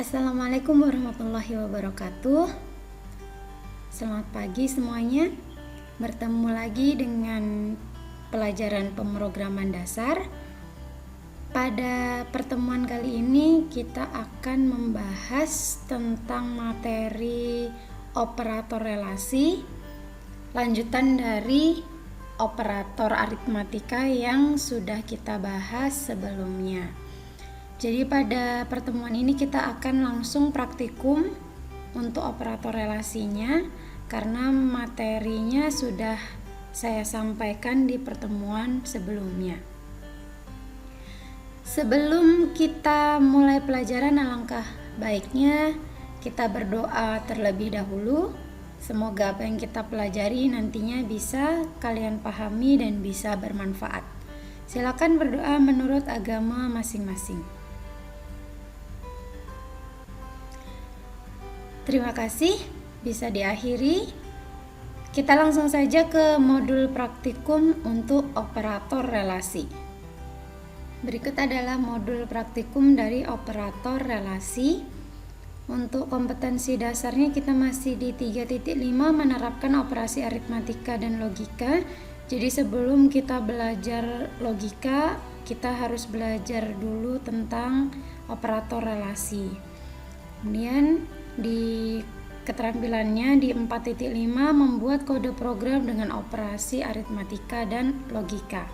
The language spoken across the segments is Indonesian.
Assalamualaikum warahmatullahi wabarakatuh. Selamat pagi semuanya. Bertemu lagi dengan pelajaran pemrograman dasar. Pada pertemuan kali ini kita akan membahas tentang materi operator relasi, lanjutan dari operator aritmatika yang sudah kita bahas sebelumnya. Jadi pada pertemuan ini kita akan langsung praktikum untuk operator relasinya karena materinya sudah saya sampaikan di pertemuan sebelumnya. Sebelum kita mulai pelajaran, alangkah baiknya kita berdoa terlebih dahulu. Semoga apa yang kita pelajari nantinya bisa kalian pahami dan bisa bermanfaat. Silakan berdoa menurut agama masing-masing. Terima kasih, bisa diakhiri. Kita langsung saja ke modul praktikum untuk operator relasi. Berikut adalah modul praktikum dari operator relasi. Untuk kompetensi dasarnya kita masih di 3.5 menerapkan operasi aritmatika dan logika. Jadi sebelum kita belajar logika, kita harus belajar dulu tentang operator relasi. Kemudian di keterampilannya di 4.5 membuat kode program dengan operasi aritmatika dan logika.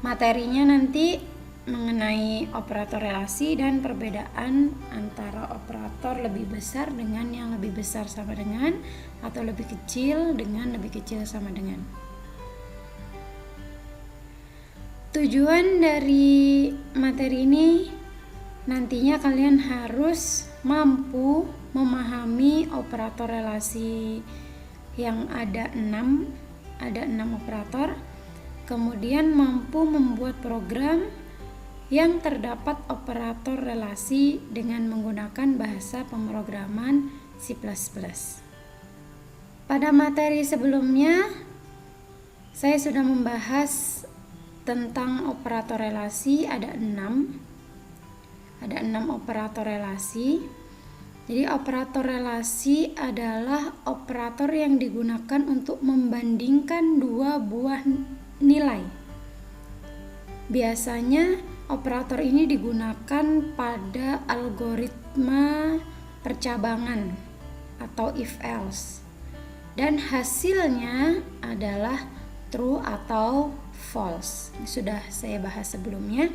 Materinya nanti mengenai operator relasi dan perbedaan antara operator lebih besar dengan yang lebih besar sama dengan, atau lebih kecil dengan lebih kecil sama dengan. Tujuan dari materi ini nantinya kalian harus mampu memahami operator relasi yang ada 6 operator, kemudian mampu membuat program yang terdapat operator relasi dengan menggunakan bahasa pemrograman C++. Pada materi sebelumnya saya sudah membahas tentang operator relasi, ada 6 operator relasi. Jadi operator relasi adalah operator yang digunakan untuk membandingkan dua buah nilai. Biasanya operator ini digunakan pada algoritma percabangan atau if else. Dan hasilnya adalah true atau false. Sudah saya bahas sebelumnya.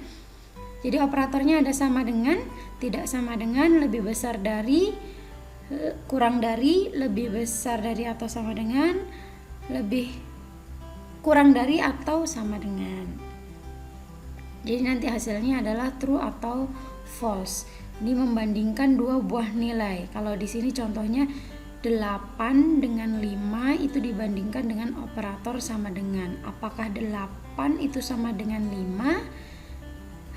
Jadi operatornya ada sama dengan, tidak sama dengan, lebih besar dari, kurang dari, lebih besar dari atau sama dengan, lebih kurang dari atau sama dengan. Jadi nanti hasilnya adalah true atau false. Ini membandingkan dua buah nilai. Kalau di sini contohnya 8 dengan 5 itu dibandingkan dengan operator sama dengan. Apakah 8 itu sama dengan 5?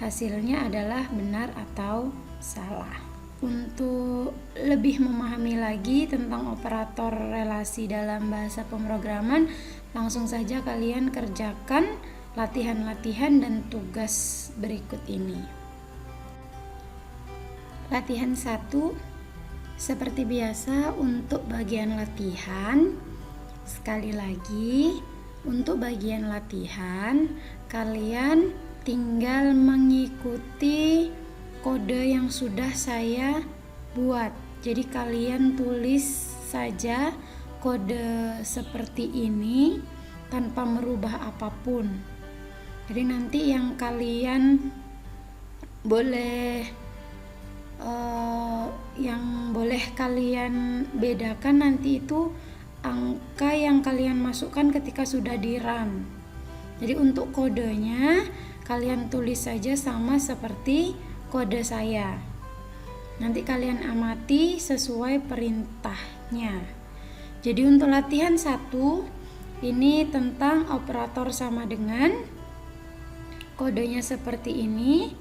Hasilnya adalah benar atau salah. Untuk lebih memahami lagi tentang operator relasi dalam bahasa pemrograman, langsung saja kalian kerjakan latihan-latihan dan tugas berikut ini. Latihan 1. Seperti biasa untuk bagian latihan, sekali lagi untuk bagian latihan kalian tinggal mengikuti kode yang sudah saya buat. Jadi kalian tulis saja kode seperti ini tanpa merubah apapun. Jadi nanti yang kalian boleh kalian bedakan nanti itu angka yang kalian masukkan ketika sudah di run. Jadi untuk kodenya kalian tulis saja sama seperti kode saya. Nanti kalian amati sesuai perintahnya. Jadi untuk latihan 1 ini tentang operator sama dengan. Kodenya seperti ini.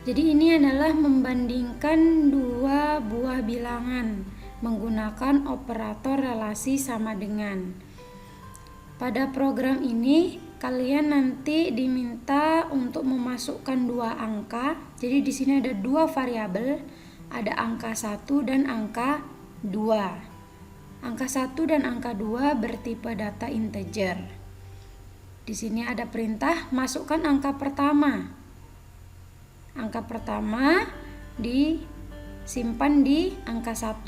Jadi ini adalah membandingkan dua buah bilangan menggunakan operator relasi sama dengan. Pada program ini kalian nanti diminta untuk memasukkan dua angka Jadi di sini ada dua variabel, ada angka 1 dan angka 2. Angka 1 dan angka 2 bertipe data integer. Di sini ada perintah masukkan angka pertama. Angka pertama disimpan di angka 1,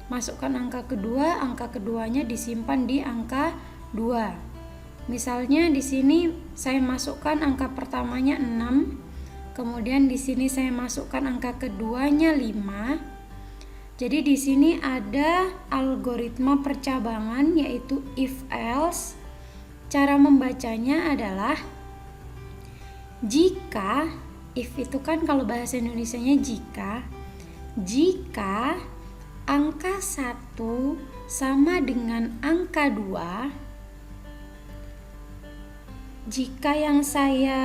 masukkan angka kedua, angka keduanya disimpan di angka 2. Misalnya di sini saya masukkan angka pertamanya 6, kemudian di sini saya masukkan angka keduanya 5. Jadi di sini ada algoritma percabangan yaitu if else. Cara membacanya adalah jika, if itu kan kalau bahasa Indonesianya jika angka 1 sama dengan angka 2, jika yang saya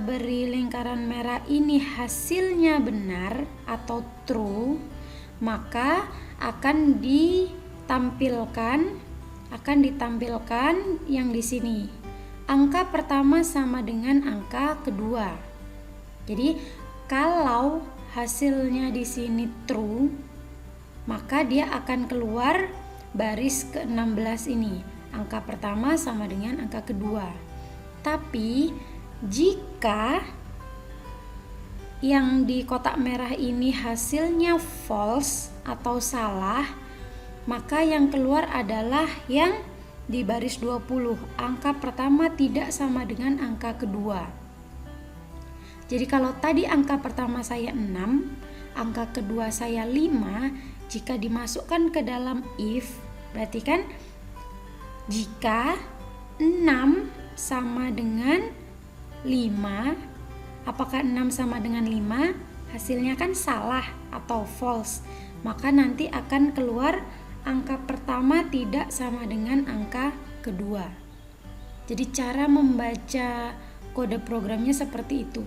beri lingkaran merah ini hasilnya benar atau true, maka akan ditampilkan yang di sini. Angka pertama sama dengan angka kedua. Jadi kalau hasilnya di sini true, maka dia akan keluar baris ke-16 ini. Angka pertama sama dengan angka kedua. Tapi jika yang di kotak merah ini hasilnya false atau salah, maka yang keluar adalah yang di baris 20. Angka pertama tidak sama dengan angka kedua. Jadi kalau tadi angka pertama saya 6, angka kedua saya 5, jika dimasukkan ke dalam if, berarti kan jika 6 sama dengan 5, apakah 6 sama dengan 5? Hasilnya kan salah atau false. Maka nanti akan keluar angka pertama tidak sama dengan angka kedua. Jadi cara membaca kode programnya seperti itu.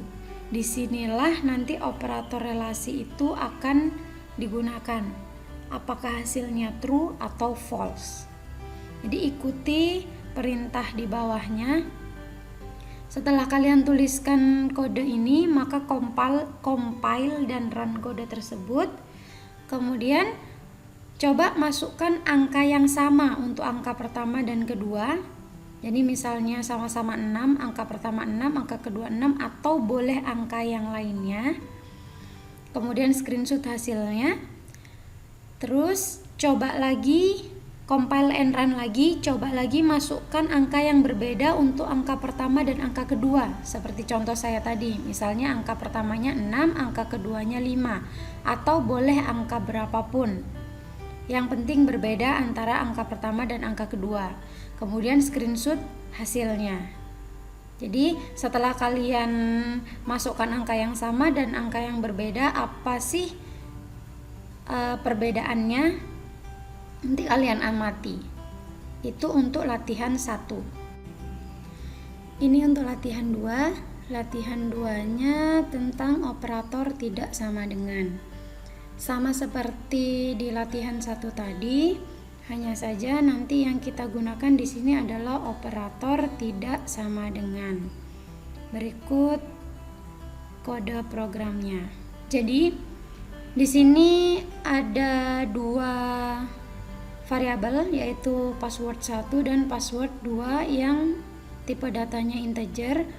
Disinilah nanti operator relasi itu akan digunakan. Apakah hasilnya true atau false. Jadi ikuti perintah di bawahnya. Setelah kalian tuliskan kode ini, maka compile dan run kode tersebut. Kemudian coba masukkan angka yang sama untuk angka pertama dan kedua. Jadi misalnya sama-sama 6, angka pertama 6, angka kedua 6, atau boleh angka yang lainnya. Kemudian screenshot hasilnya. Terus coba lagi, compile and run lagi, coba lagi masukkan angka yang berbeda untuk angka pertama dan angka kedua. Seperti contoh saya tadi, misalnya angka pertamanya 6, angka keduanya 5, atau boleh angka berapapun. Yang penting berbeda antara angka pertama dan angka kedua. Kemudian screenshot hasilnya. Jadi setelah kalian masukkan angka yang sama dan angka yang berbeda, apa sih perbedaannya? Nanti kalian amati. Itu untuk latihan 1. Ini untuk latihan 2. Latihan 2-nya tentang operator tidak sama dengan. Sama seperti di latihan 1 tadi, hanya saja nanti yang kita gunakan di sini adalah operator tidak sama dengan. Berikut kode programnya. Jadi di sini ada 2 variabel, yaitu password 1 dan password 2 yang tipe datanya integer.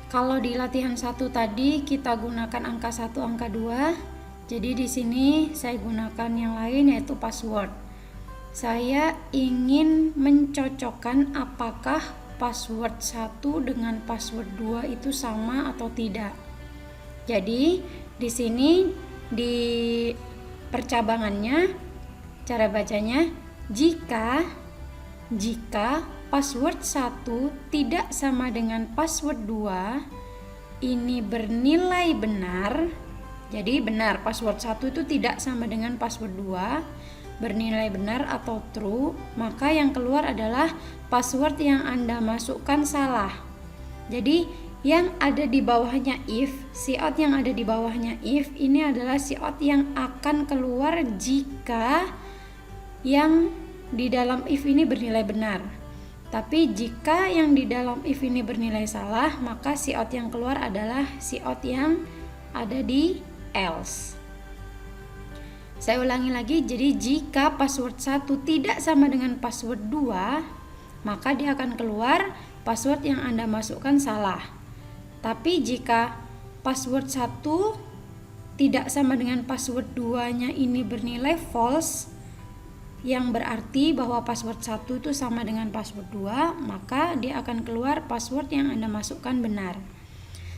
Kalau di latihan 1 tadi kita gunakan angka 1, angka 2. Jadi di sini saya gunakan yang lain, yaitu password. Saya ingin mencocokkan apakah password 1 dengan password 2 itu sama atau tidak. Jadi di sini di percabangannya cara bacanya jika password 1 tidak sama dengan password 2, ini bernilai benar. Jadi benar, password 1 itu tidak sama dengan password 2, bernilai benar atau true, maka yang keluar adalah password yang Anda masukkan salah. Jadi yang ada di bawahnya if, siot yang ada di bawahnya if, ini adalah siot yang akan keluar jika yang di dalam if ini bernilai benar. Tapi jika yang di dalam if ini bernilai salah, maka siot yang keluar adalah siot yang ada di else. Saya ulangi lagi, jadi jika password 1 tidak sama dengan password 2, maka dia akan keluar password yang Anda masukkan salah. Tapi jika password 1 tidak sama dengan password 2-nya ini bernilai false, yang berarti bahwa password 1 itu sama dengan password 2, maka dia akan keluar password yang Anda masukkan benar.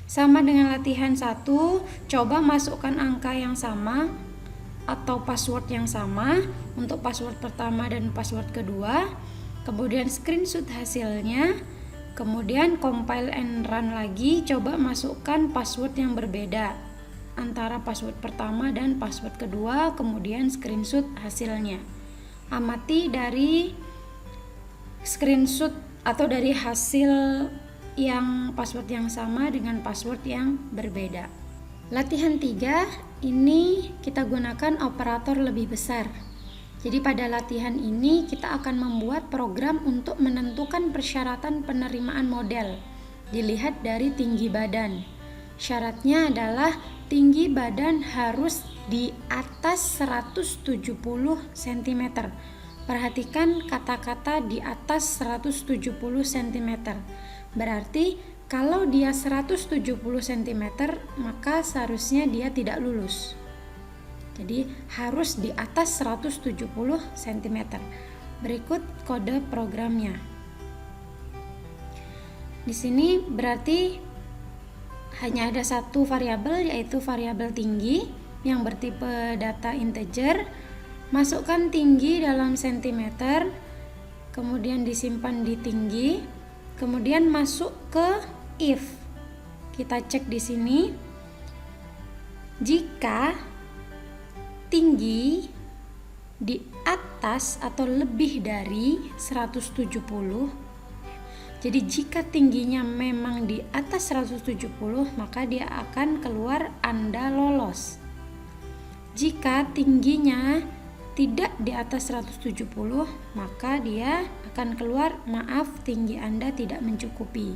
Sama dengan latihan 1, coba masukkan angka yang sama atau password yang sama untuk password pertama dan password kedua, kemudian screenshot hasilnya, kemudian compile and run lagi, coba masukkan password yang berbeda antara password pertama dan password kedua, kemudian screenshot hasilnya. Amati dari screenshot atau dari hasil yang password yang sama dengan password yang berbeda. Latihan 3 ini kita gunakan operator lebih besar. Jadi pada latihan ini kita akan membuat program untuk menentukan persyaratan penerimaan model. Dilihat dari tinggi badan. Syaratnya adalah tinggi badan harus di atas 170 cm. Perhatikan kata-kata di atas 170 cm. Berarti kalau dia 170 cm, maka seharusnya dia tidak lulus. Jadi harus di atas 170 cm. Berikut kode programnya. Di sini berarti hanya ada satu variabel, yaitu variabel tinggi yang bertipe data integer. Masukkan tinggi dalam sentimeter, kemudian disimpan di tinggi, kemudian masuk ke if. Kita cek di sini. Jika tinggi di atas atau lebih dari 170, jadi jika tingginya memang di atas 170, maka dia akan keluar Anda lolos. Jika tingginya tidak di atas 170, maka dia akan keluar maaf, tinggi Anda tidak mencukupi.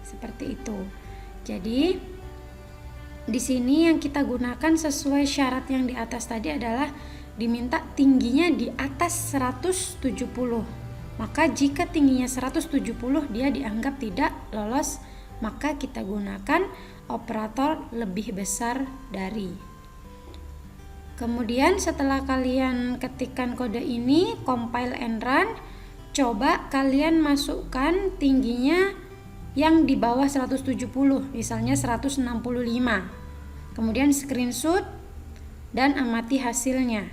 Seperti itu. Jadi di sini yang kita gunakan sesuai syarat yang di atas tadi adalah diminta tingginya di atas 170. Maka jika tingginya 170 dia dianggap tidak lolos, maka kita gunakan operator lebih besar dari. Kemudian setelah kalian ketikkan kode ini, compile and run, coba kalian masukkan tingginya yang di bawah 170, misalnya 165. Kemudian screenshot dan amati hasilnya.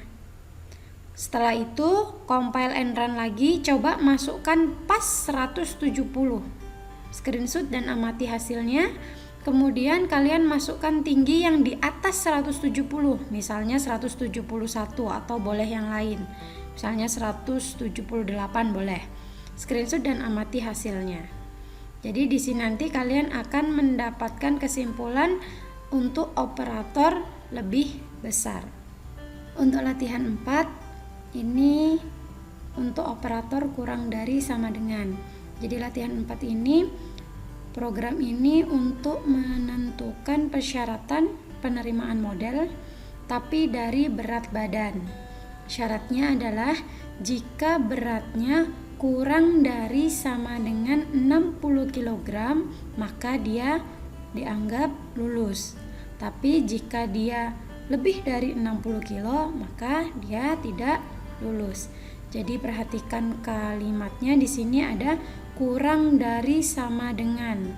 Setelah itu compile and run lagi, coba masukkan pas 170. Screenshot dan amati hasilnya. Kemudian kalian masukkan tinggi yang di atas 170, misalnya 171 atau boleh yang lain. Misalnya 178 boleh. Screenshot dan amati hasilnya. Jadi di sini nanti kalian akan mendapatkan kesimpulan untuk operator lebih besar. Untuk latihan 4 ini untuk operator kurang dari sama dengan. Jadi latihan 4 ini, program ini untuk menentukan persyaratan penerimaan model tapi dari berat badan. Syaratnya adalah jika beratnya kurang dari sama dengan 60 kg, maka dia dianggap lulus. Tapi jika dia lebih dari 60 kg, maka dia tidak lulus. Jadi perhatikan kalimatnya di sini ada kurang dari sama dengan.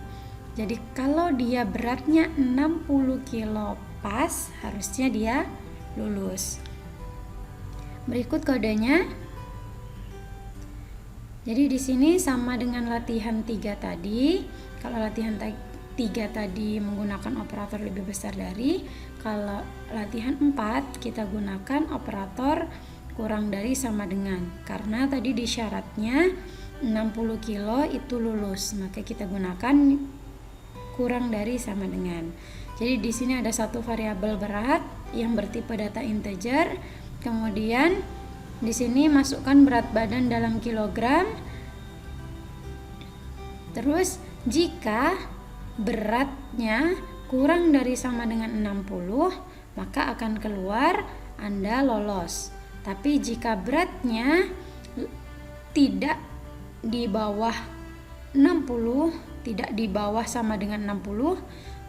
Jadi kalau dia beratnya 60 kg pas, harusnya dia lulus. Berikut kodenya. Jadi di sini sama dengan latihan 3 tadi. Kalau latihan 3 tadi menggunakan operator lebih besar dari, kalau latihan 4 kita gunakan operator kurang dari sama dengan. Karena tadi di syaratnya 60 kilo itu lulus, maka kita gunakan kurang dari sama dengan. Jadi di sini ada satu variabel berat yang bertipe data integer. Kemudian di sini masukkan berat badan dalam kilogram. Terus jika beratnya kurang dari sama dengan 60, maka akan keluar Anda lolos. Tapi jika beratnya tidak di bawah 60, tidak di bawah sama dengan 60,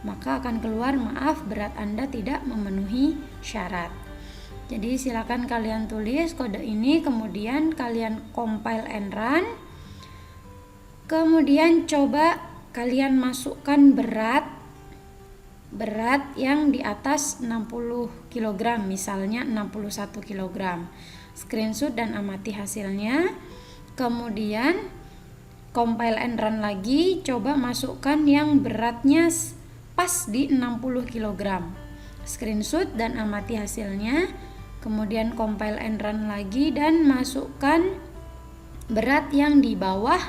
maka akan keluar maaf, berat Anda tidak memenuhi syarat. Jadi silakan kalian tulis kode ini, kemudian kalian compile and run. Kemudian coba kalian masukkan berat yang di atas 60 kg, misalnya 61 kg. Screenshot dan amati hasilnya. Kemudian compile and run lagi, coba masukkan yang beratnya pas di 60 kg. Screenshot dan amati hasilnya. Kemudian compile and run lagi dan masukkan berat yang di bawah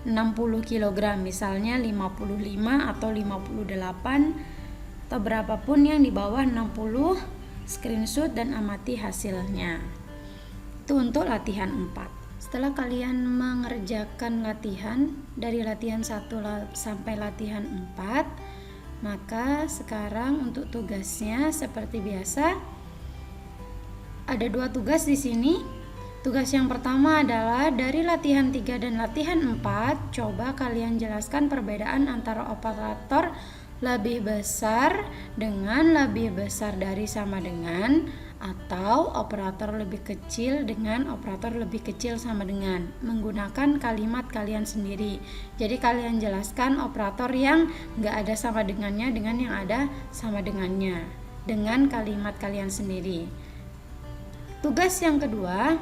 60 kg, misalnya 55 atau 58 atau berapapun yang di bawah 60. Screenshot dan amati hasilnya. Itu untuk latihan 4. Setelah kalian mengerjakan latihan dari latihan 1 sampai latihan 4, maka sekarang untuk tugasnya seperti biasa ada 2 tugas di sini. Tugas yang pertama adalah dari latihan 3 dan latihan 4, coba kalian jelaskan perbedaan antara operator lebih besar dengan lebih besar dari sama dengan, atau operator lebih kecil dengan operator lebih kecil sama dengan, menggunakan kalimat kalian sendiri. Jadi kalian jelaskan operator yang nggak ada sama dengannya dengan yang ada sama dengannya dengan kalimat kalian sendiri. Tugas yang kedua,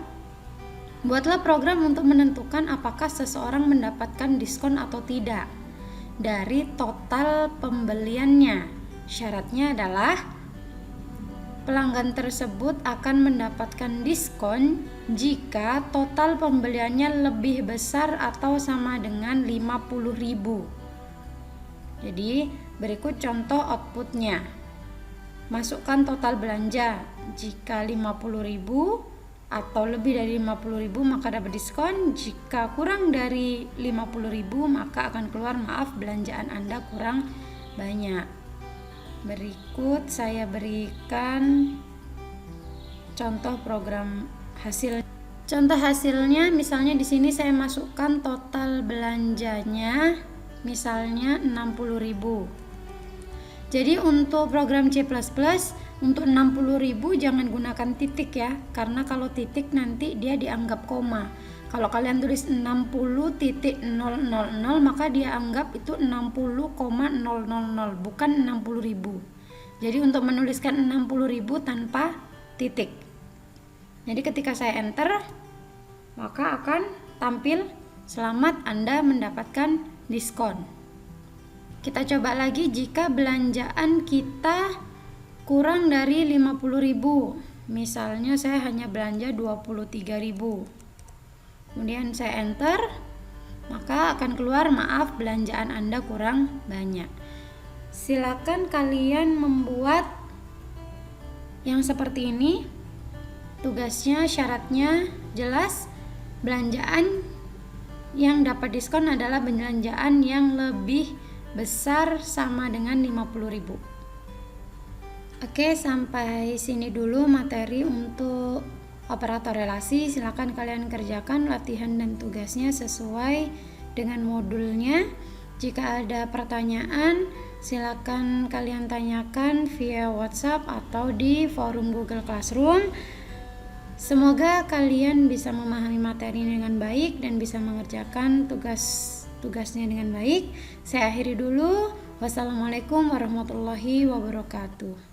buatlah program untuk menentukan apakah seseorang mendapatkan diskon atau tidak dari total pembeliannya. Syaratnya adalah pelanggan tersebut akan mendapatkan diskon jika total pembeliannya lebih besar atau sama dengan 50.000. Jadi berikut contoh outputnya. Masukkan total belanja. Jika 50.000 atau lebih dari 50.000 maka dapat diskon. Jika kurang dari 50.000 maka akan keluar maaf, belanjaan Anda kurang banyak. Berikut saya berikan contoh program hasil. Contoh hasilnya misalnya di sini saya masukkan total belanjanya misalnya 60.000. Jadi untuk program C++ untuk 60.000 jangan gunakan titik ya, karena kalau titik nanti dia dianggap koma. Kalau kalian tulis 60.000 maka dia anggap itu 60,000 bukan 60.000. Jadi untuk menuliskan 60.000 tanpa titik. Jadi ketika saya enter maka akan tampil selamat Anda mendapatkan diskon. Kita coba lagi jika belanjaan kita kurang dari 50.000. Misalnya saya hanya belanja 23.000. Kemudian saya enter, maka akan keluar maaf, belanjaan Anda kurang banyak. Silakan kalian membuat yang seperti ini. Tugasnya, syaratnya jelas. Belanjaan yang dapat diskon adalah belanjaan yang lebih besar sama dengan 50.000. Oke, sampai sini dulu materi untuk operator relasi. Silakan kalian kerjakan latihan dan tugasnya sesuai dengan modulnya. Jika ada pertanyaan, silakan kalian tanyakan via WhatsApp atau di forum Google Classroom. Semoga kalian bisa memahami materi dengan baik dan bisa mengerjakan tugasnya dengan baik. Saya akhiri dulu. Wassalamualaikum warahmatullahi wabarakatuh.